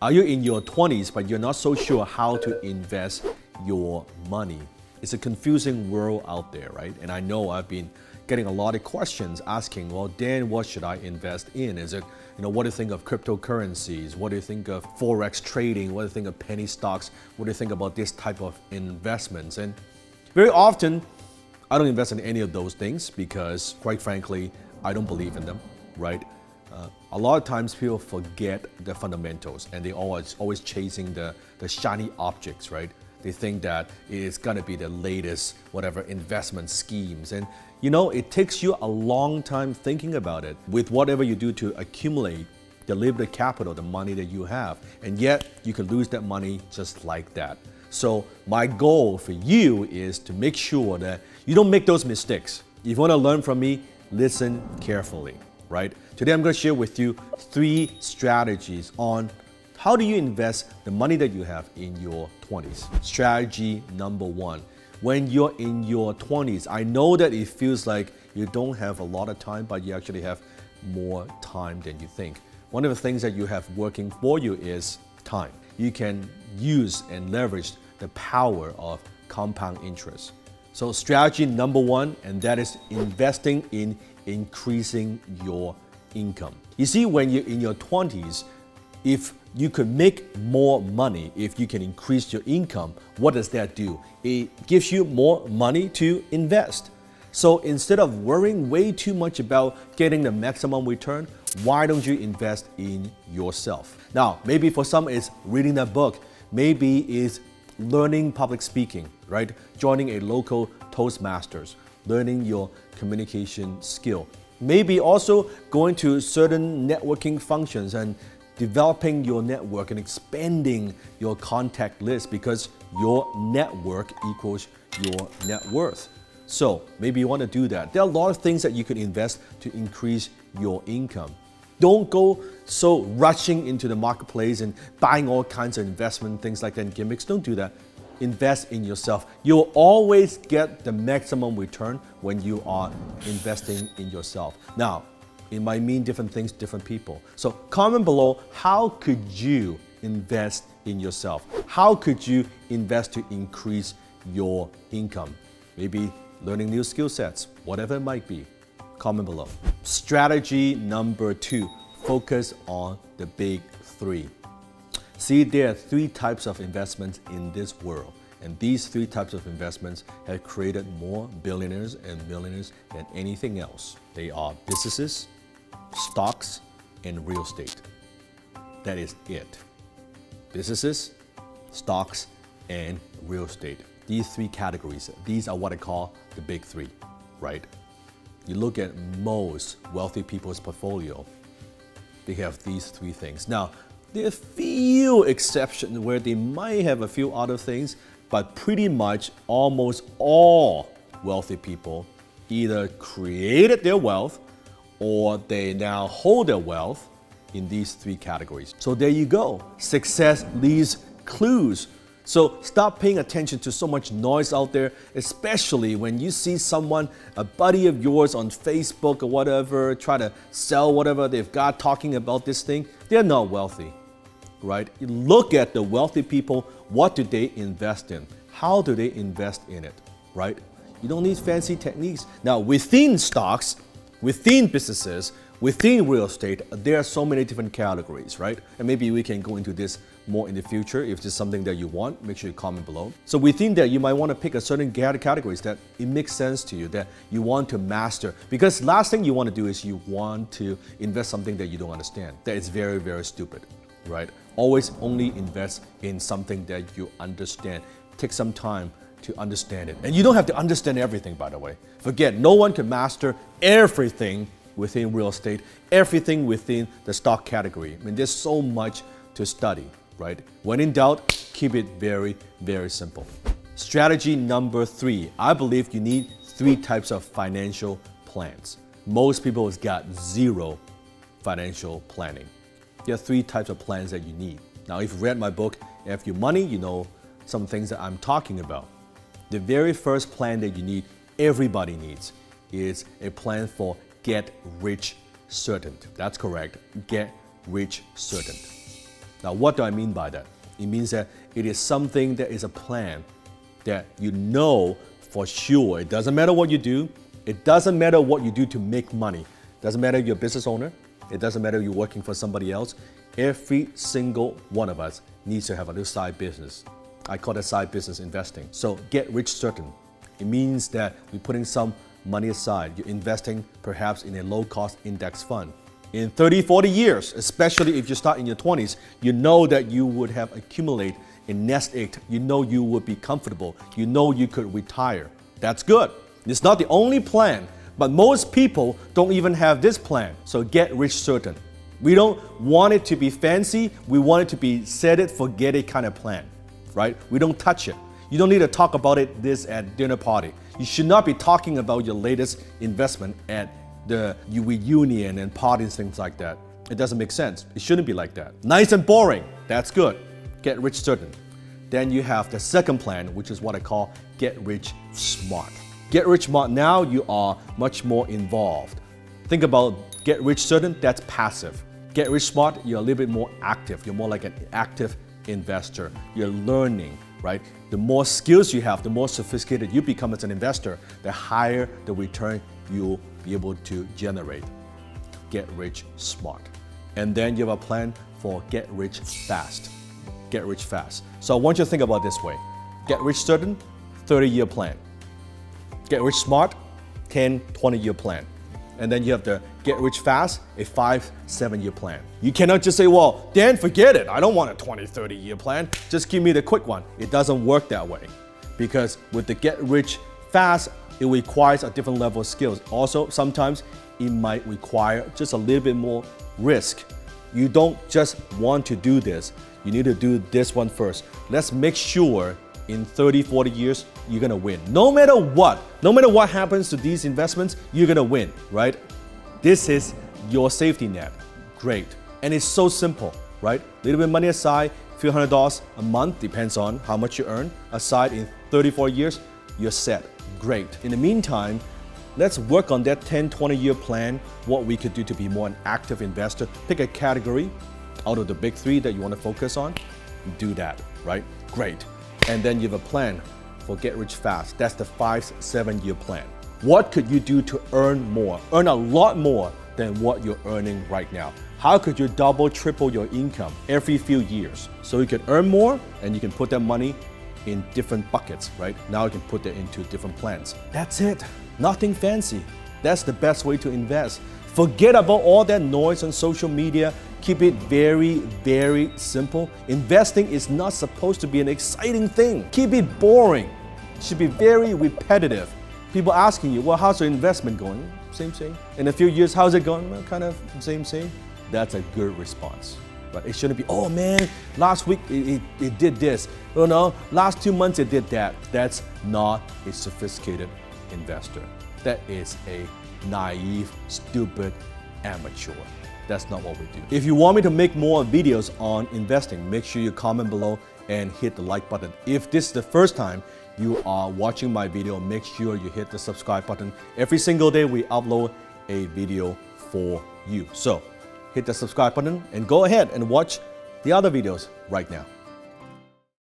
Are you in your 20s but you're not so sure how to invest your money? It's a confusing world out there, right? And I know I've been getting a lot of questions asking, well, Dan, what should I invest in? Is it, what do you think of cryptocurrencies? What do you think of Forex trading? What do you think of penny stocks? What do you think about this type of investments? And very often, I don't invest in any of those things because, quite frankly, I don't believe in them, right? A lot of times people forget the fundamentals and they always chasing the shiny objects, right? They think that it is gonna be the latest whatever investment schemes. And it takes you a long time thinking about it with whatever you do to accumulate the limited capital, the money that you have. And yet you can lose that money just like that. So my goal for you is to make sure that you don't make those mistakes. If you wanna learn from me, listen carefully. Right? Today I'm going to share with you 3 strategies on how do you invest the money that you have in your 20s. Strategy number 1. When you're in your 20s, I know that it feels like you don't have a lot of time, but you actually have more time than you think. One of the things that you have working for you is time. You can use and leverage the power of compound interest. So strategy number 1, and that is investing in increasing your income. You see, when you're in your 20s, if you could make more money, if you can increase your income, what does that do? It gives you more money to invest. So instead of worrying way too much about getting the maximum return, why don't you invest in yourself? Now, maybe for some it's reading that book, maybe it's learning public speaking, right? Joining a local Toastmasters, learning your communication skill. Maybe also going to certain networking functions and developing your network and expanding your contact list because your network equals your net worth. So maybe you want to do that. There are a lot of things that you could invest to increase your income. Don't go so rushing into the marketplace and buying all kinds of investment things like that and gimmicks. Don't do that. Invest in yourself. You'll always get the maximum return when you are investing in yourself. Now, it might mean different things to different people. So comment below, how could you invest in yourself? How could you invest to increase your income? Maybe learning new skill sets, whatever it might be. Comment below. Strategy number 2, focus on the big 3. See, there are 3 types of investments in this world, and these 3 types of investments have created more billionaires and millionaires than anything else. They are businesses, stocks, and real estate. That is it. Businesses, stocks, and real estate. These 3 categories, these are what I call the big 3, right? You look at most wealthy people's portfolio, they have these 3 things. Now, there are a few exceptions where they might have a few other things, but pretty much almost all wealthy people either created their wealth or they now hold their wealth in these 3 categories. So there you go. Success leaves clues. So stop paying attention to so much noise out there, especially when you see someone, a buddy of yours on Facebook or whatever, try to sell whatever they've got talking about this thing. They're not wealthy, right? You look at the wealthy people, what do they invest in? How do they invest in it, right? You don't need fancy techniques. Now, within stocks, within businesses, within real estate, there are so many different categories, right? And maybe we can go into this more in the future. If this is something that you want, make sure you comment below. So within there, you might want to pick a certain categories that it makes sense to you, that you want to master. Because last thing you want to do is you want to invest something that you don't understand. That is very, very stupid, right? Always only invest in something that you understand. Take some time to understand it. And you don't have to understand everything, by the way. Forget, no one can master everything within real estate, everything within the stock category. I mean, there's so much to study, right? When in doubt, keep it very, very simple. Strategy number 3. I believe you need 3 types of financial plans. Most people have got 0 financial planning. There are 3 types of plans that you need. Now, if you read my book, F You Money, you know some things that I'm talking about. The very first plan that you need, everybody needs, is a plan for get rich certain. That's correct, get rich certain. Now, what do I mean by that? It means that it is something that is a plan that you know for sure. It doesn't matter what you do. It doesn't matter what you do to make money. It doesn't matter if you're a business owner. It doesn't matter if you're working for somebody else. Every single one of us needs to have a little side business. I call that side business investing. So get rich certain. It means that we're putting some money aside. You're investing perhaps in a low-cost index fund. In 30, 40 years, especially if you start in your 20s, you know that you would have accumulated a nest egg. You know you would be comfortable. You know you could retire. That's good. It's not the only plan, but most people don't even have this plan. So get rich certain. We don't want it to be fancy. We want it to be set it, forget it kind of plan, right? We don't touch it. You don't need to talk about this at dinner party. You should not be talking about your latest investment at the reunion and parties, things like that. It doesn't make sense. It shouldn't be like that. Nice and boring. That's good. Get rich certain. Then you have the second plan, which is what I call get rich smart. Get rich smart, now you are much more involved. Think about get rich certain, that's passive. Get rich smart, you're a little bit more active. You're more like an active investor. You're learning, right? The more skills you have, the more sophisticated you become as an investor, the higher the return you'll be able to generate. Get rich smart. And then you have a plan for get rich fast. Get rich fast. So I want you to think about it this way. Get rich certain, 30-year plan. Get rich smart, 10, 20-year plan. And then you have the get rich fast, a 5, 7-year plan. You cannot just say, well, Dan, forget it. I don't want a 20, 30-year plan. Just give me the quick one. It doesn't work that way. Because with the get rich fast, it requires a different level of skills. Also, sometimes it might require just a little bit more risk. You don't just want to do this. You need to do this one first. Let's make sure in 30, 40 years, you're gonna win. No matter what happens to these investments, you're gonna win, right? This is your safety net. Great. And it's so simple, right? A little bit of money aside, a few $100s a month, depends on how much you earn. Aside in 34 years, you're set. Great. In the meantime, let's work on that 10, 20-year plan, what we could do to be more an active investor. Pick a category out of the big 3 that you want to focus on. Do that, right? Great. And then you have a plan for get rich fast. That's the 5, 7-year plan. What could you do to earn more? Earn a lot more than what you're earning right now. How could you double, triple your income every few years? So you can earn more and you can put that money in different buckets, right? Now you can put that into different plans. That's it. Nothing fancy. That's the best way to invest. Forget about all that noise on social media. Keep it very, very simple. Investing is not supposed to be an exciting thing. Keep it boring. It should be very repetitive. People asking you, well, how's your investment going? Same. In a few years, how's it going? Well, kind of same. That's a good response. But it shouldn't be, oh man, last week it did this. Oh no, last 2 months it did that. That's not a sophisticated investor. That is a naive, stupid amateur. That's not what we do. If you want me to make more videos on investing, make sure you comment below and hit the like button. If this is the first time you are watching my video, make sure you hit the subscribe button. Every single day we upload a video for you. So hit the subscribe button and go ahead and watch the other videos right now.